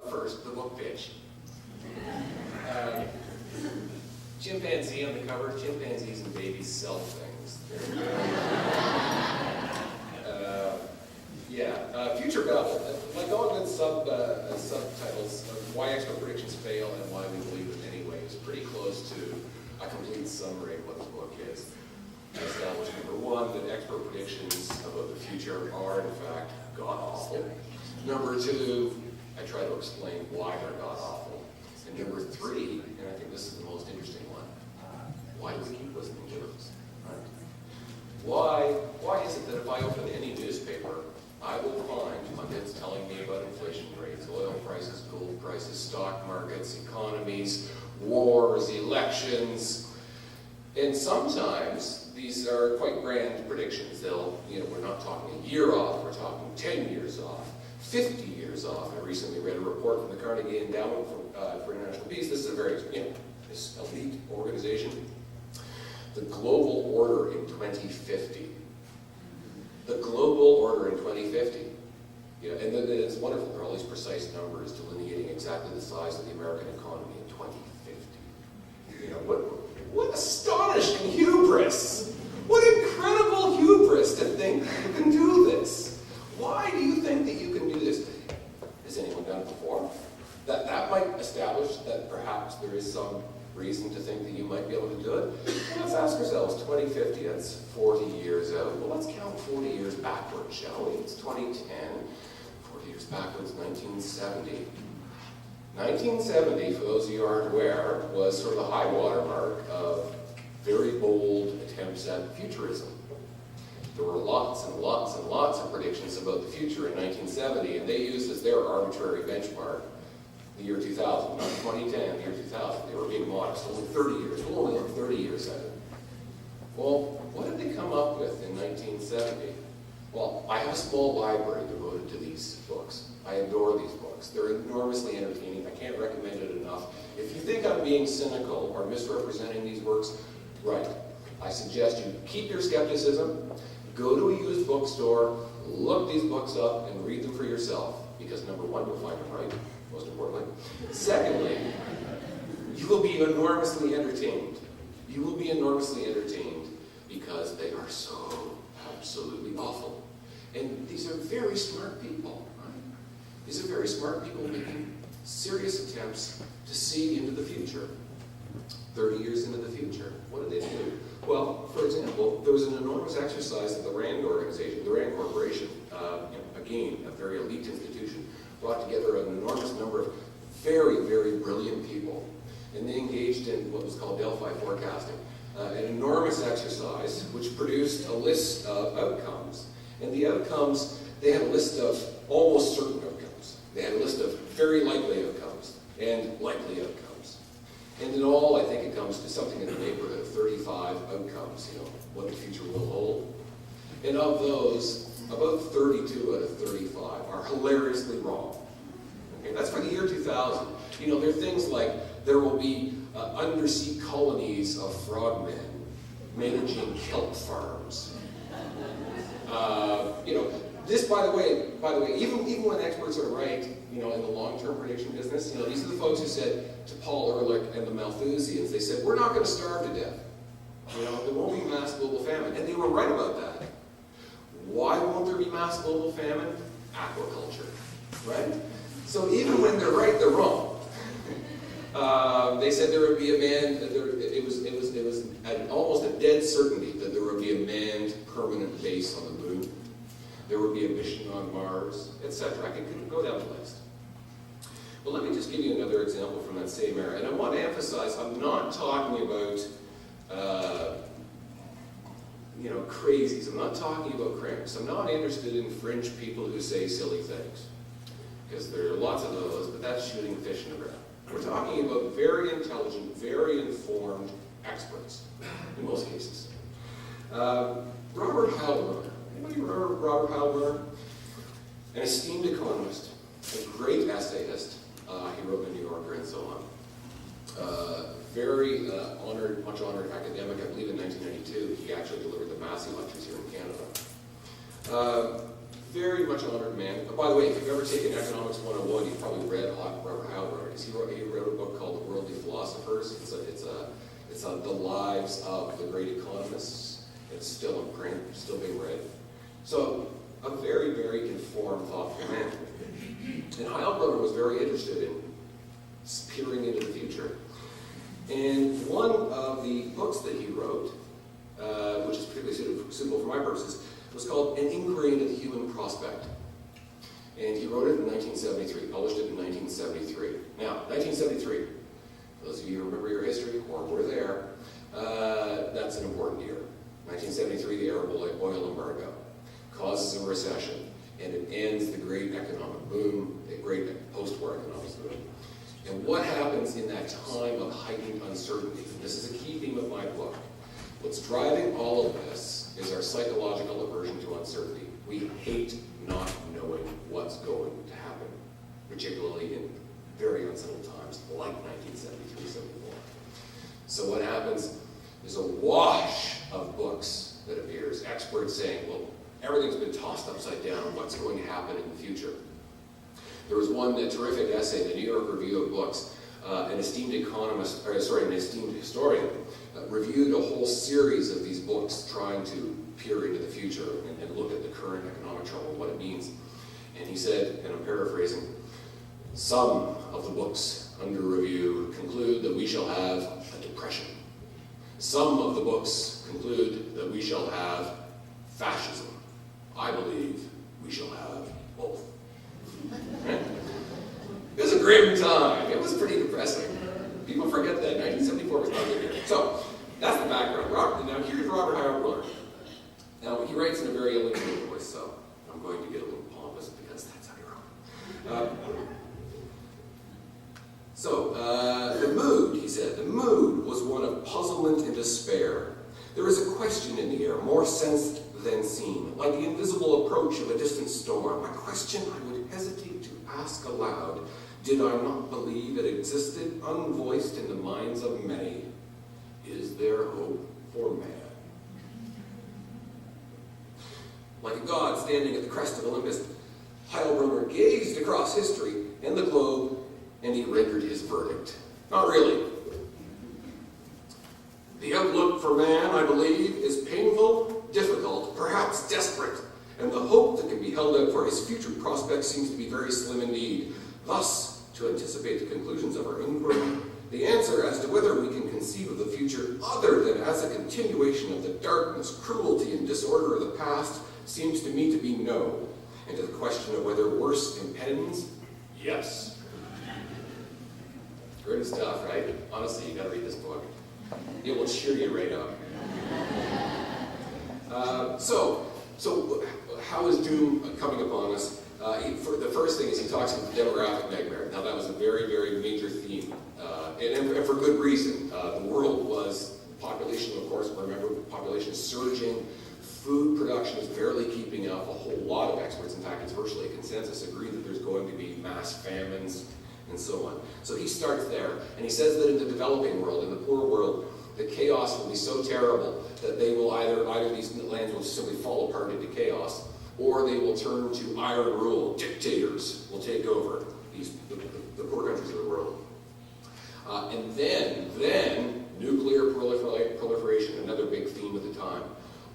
First, the book pitch. Chimpanzee on the cover. Chimpanzees and babies sell things. Future Babble. My dog subtitles of why expert predictions fail and why we believe them anyway is pretty close to a complete summary of what the book is. I established, number one, that expert predictions about the future are, in fact, god-awful. Number two, I try to explain why they're god-awful. And number three, and I think this is the most interesting one, why do we keep listening to them? Right? Why is it that if I open any newspaper, I will find pundits telling me about inflation rates, oil prices, gold prices, stock markets, economies, wars, elections, and sometimes these are quite grand predictions. We're not talking a year off, we're talking 10 years off, 50 years off. I recently read a report from the Carnegie Endowment for International Peace. This is a very, this elite organization. The global order in 2050. The global order in 2050. And then it's wonderful. There are all these precise numbers delineating exactly the size of the American economy in 2050. What astonishing hubris! What incredible hubris to think that you can do this. Why do you think that you can do this? Has anyone done it before? That might establish that perhaps there is some reason to think that you might be able to do it. Well, let's ask ourselves, 2050, that's 40 years out. Well, let's count 40 years backwards, shall we? It's 2010. 40 years backwards, 1970. 1970, for those of you who aren't aware, was sort of the high water mark of very bold attempts at futurism. There were lots and lots and lots of predictions about the future in 1970, and they used as their arbitrary benchmark the year 2000, not 2010, the year 2000. They were being modest, only 30 years. We'll only look 30 years at it. Well, what did they come up with in 1970? Well, I have a small library devoted to these books. I adore these books. They're enormously entertaining. I can't recommend it enough. If you think I'm being cynical or misrepresenting these works, right. I suggest you keep your skepticism, go to a used bookstore, look these books up, and read them for yourself. Because number one, you'll find them right, most importantly. Secondly, you will be enormously entertained. You will be enormously entertained because they are so absolutely awful. And these are very smart people, right? These are very smart people making serious attempts to see into the future. 30 years into the future, what did they do? Well, for example, there was an enormous exercise that the RAND organization, the RAND Corporation, again, a very elite institution, brought together an enormous number of very, very brilliant people. And they engaged in what was called Delphi forecasting, an enormous exercise which produced a list of outcomes. And the outcomes, they had a list of almost certain outcomes. They had a list of very likely outcomes and likely outcomes. And in all, I think it comes to something in the neighborhood of 35 outcomes, what the future will hold. And of those, about 32 out of 35 are hilariously wrong. Okay, that's for the year 2000. There are things like there will be undersea colonies of frogmen managing kelp farms. This, by the way, even when experts are right, in the long-term prediction business, these are the folks who said to Paul Ehrlich and the Malthusians, they said, we're not going to starve to death. There won't be mass global famine. And they were right about that. Why won't there be mass global famine? Aquaculture, right? So even when they're right, they're wrong. They said there would be it was almost a dead certainty that there would be a manned permanent base on the moon. There would be a mission on Mars, etc. I could go down the list. But let me just give you another example from that same era. And I want to emphasize, I'm not talking about crazies. I'm not talking about cranks. I'm not interested in fringe people who say silly things. Because there are lots of those, but that's shooting fish in the ground. We're talking about very intelligent, very informed experts, in most cases. Robert Heilbroner. Anybody remember Robert Heilbroner? An esteemed economist, a great essayist. He wrote in the New Yorker and so on. Very honored, much honored academic. I believe in 1992 he actually delivered the Massey Lectures here in Canada. Very much honored man. By the way, if you've ever taken Economics 101, you've probably read Robert Howard. He wrote a book called The Worldly Philosophers. It's the lives of the great economists. It's still in print, still being read. So, a very, very informed, thoughtful man. And Heilbronner was very interested in peering into the future. And one of the books that he wrote, which is particularly suitable for my purposes, was called An Inquiry into the Human Prospect. And he wrote it in 1973, published it in 1973. Now, 1973, for those of you who remember your history or were there, that's an important year. 1973, the Arab oil embargo causes a recession, and it ends the great economic boom, the great post-war economic boom. And what happens in that time of heightened uncertainty? And this is a key theme of my book. What's driving all of this is our psychological aversion to uncertainty. We hate not knowing what's going to happen, particularly in very unsettled times like 1973-74. So what happens is a wash of books that appears, experts saying, well, everything's been tossed upside down, what's going to happen in the future? There was one terrific essay in the New York Review of Books, an esteemed historian, reviewed a whole series of these books trying to peer into the future and look at the current economic trouble, what it means. And he said, and I'm paraphrasing, some of the books under review conclude that we shall have a depression. Some of the books conclude that we shall have fascism. I believe we shall have both. It was a grim time. It was pretty depressing. People forget that. 1974 was not a good year. So, that's the background. Now, here's Robert Heilbronner. Now, he writes in a very elegant voice, so I'm going to get a little pompous because that's how he wrote. The mood, he said, the mood was one of puzzlement and despair. There is a question in the air, more sensed than seen, like the invisible approach of a distant storm. A question I would hesitate to ask aloud, did I not believe it existed, unvoiced in the minds of many. Is there hope for man? Like a god standing at the crest of Olympus, Heilbronner gazed across history and the globe, and he rendered his verdict. Not really. The outlook for man, I believe, is painful, difficult, perhaps desperate, and the hope that can be held out for his future prospects seems to be very slim indeed. Thus, to anticipate the conclusions of our inquiry, the answer as to whether we can conceive of the future other than as a continuation of the darkness, cruelty, and disorder of the past seems to me to be no. And to the question of whether worse impends, yes. Good stuff, right? Honestly, you gotta read this book. It will cheer you right up. So how is doom coming upon us? The first thing is he talks about the demographic nightmare. Now that was a very, very major theme, and for good reason. The world was, population, of course, remember, population is surging. Food production is barely keeping up. A whole lot of experts, in fact, it's virtually a consensus, agree that there's going to be mass famines and so on. So he starts there, and he says that in the developing world, in the poor world, the chaos will be so terrible that they will either these lands will simply fall apart into chaos, or they will turn to iron rule. Dictators will take over the poor countries of the world. And then nuclear proliferation, another big theme of the time.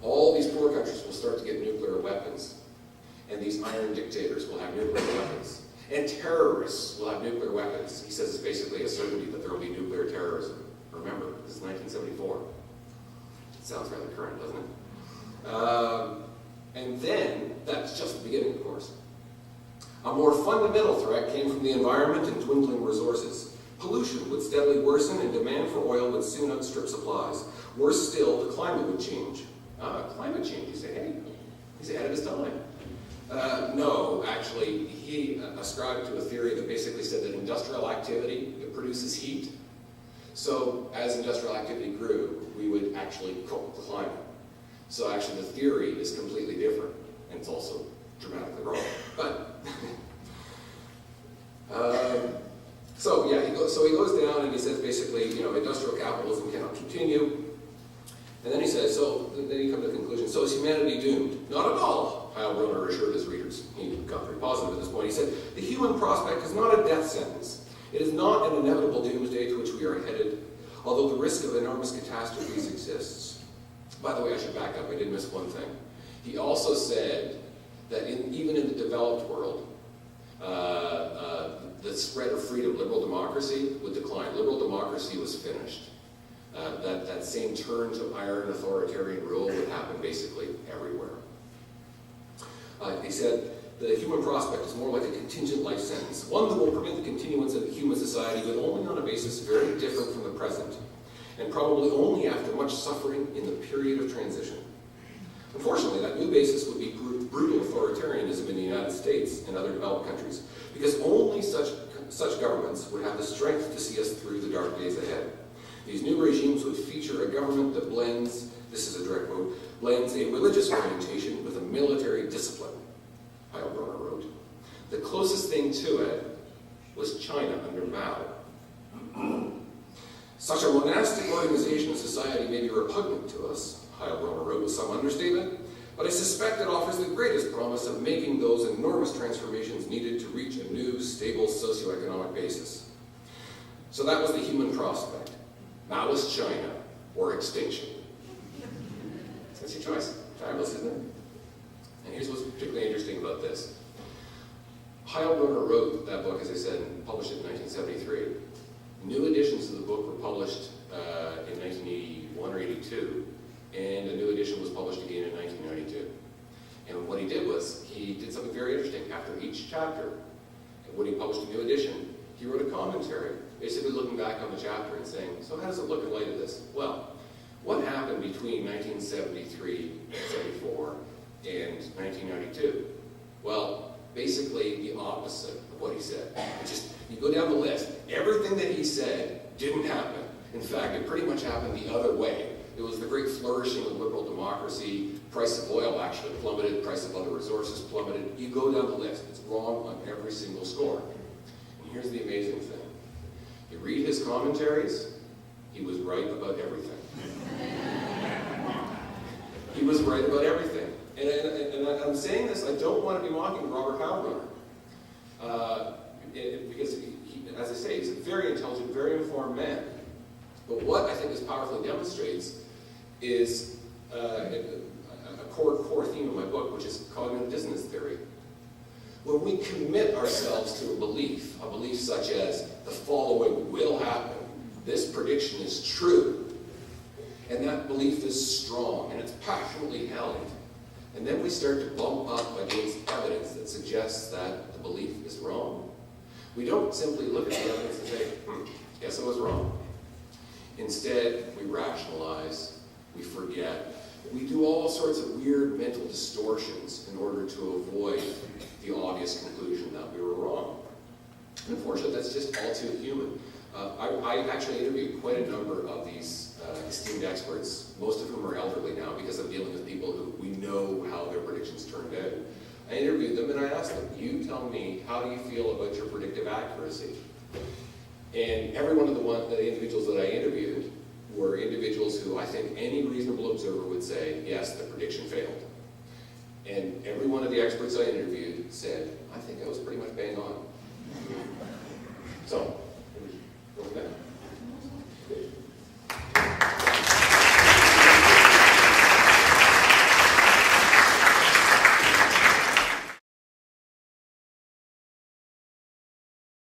All these poor countries will start to get nuclear weapons, and these iron dictators will have nuclear weapons. And terrorists will have nuclear weapons. He says it's basically a certainty that there will be nuclear terrorism. Remember, this is 1974. It sounds rather current, doesn't it? And then, that's just the beginning, of course. A more fundamental threat came from the environment and dwindling resources. Pollution would steadily worsen and demand for oil would soon outstrip supplies. Worse still, the climate would change. Climate change, you say, hey, he's ahead of his time. No, actually, he ascribed to a theory that basically said that industrial activity produces heat. So, as industrial activity grew, we would actually cook the climate. So actually, the theory is completely different, and it's also dramatically wrong. But he goes down and he says basically, industrial capitalism cannot continue. And then he says, then he comes to the conclusion, so is humanity doomed? Not at all, Heilbronner assured his readers. He got very positive at this point. He said, "The human prospect is not a death sentence. It is not an inevitable doomsday to which we are headed, although the risk of enormous catastrophes exists." By the way, I should back up. I did miss one thing. He also said that even in the developed world, the spread of freedom, liberal democracy, would decline. Liberal democracy was finished. That same turn to iron authoritarian rule would happen basically everywhere. He said, "The human prospect is more like a contingent life sentence, one that will permit the continuance of the human society, but only on a basis very different from the present, and probably only after much suffering in the period of transition. Unfortunately, that new basis would be brutal authoritarianism in the United States and other developed countries, because only such governments would have the strength to see us through the dark days ahead. These new regimes would feature a government that blends," this is a direct quote, "blends a religious orientation with a military discipline," Heilbronner wrote. "The closest thing to it was China under Mao. Such a monastic organization of society may be repugnant to us," Heilbronner wrote with some understatement, "but I suspect it offers the greatest promise of making those enormous transformations needed to reach a new, stable socioeconomic basis." So that was the human prospect. Maoist China or extinction. That's your choice. Fabulous, isn't it? And here's what's particularly interesting about this. Heilbronner wrote that book, as I said, and published it in 1973. New editions of the book were published in 1981 or 82, and a new edition was published again in 1992. And what he did was, he did something very interesting. After each chapter, when he published a new edition, he wrote a commentary, basically looking back on the chapter and saying, so how does it look in light of this? Well, what happened between 1973, 74, and 1992? Well, basically the opposite of what he said. You go down the list, everything that he said didn't happen. In fact, it pretty much happened the other way. It was the great flourishing of liberal democracy. Price of oil actually plummeted. Price of other resources plummeted. You go down the list. It's wrong on every single score. And here's the amazing thing. You read his commentaries, he was right about everything. He was right about everything. And I'm saying this, I don't want to be mocking Robert Heilbronner. Because, as I say, he's a very intelligent, very informed man. But what I think this powerfully demonstrates is a core theme of my book, which is cognitive dissonance theory. When we commit ourselves to a belief such as the following will happen, this prediction is true, and that belief is strong and it's passionately held, and then we start to bump up against evidence that suggests that the belief is wrong, we don't simply look at the evidence and say, guess I was wrong. Instead, we rationalize, we forget, we do all sorts of weird mental distortions in order to avoid the obvious conclusion that we were wrong. And unfortunately, that's just all too human. I actually interviewed quite a number of these esteemed experts, most of whom are elderly now because I'm dealing with people who we know how their predictions turned out. I interviewed them and I asked them, you tell me, how do you feel about your predictive accuracy? And every one of the individuals that I interviewed were individuals who I think any reasonable observer would say, yes, the prediction failed. And every one of the experts I interviewed said, I think I was pretty much bang on. So, go from there.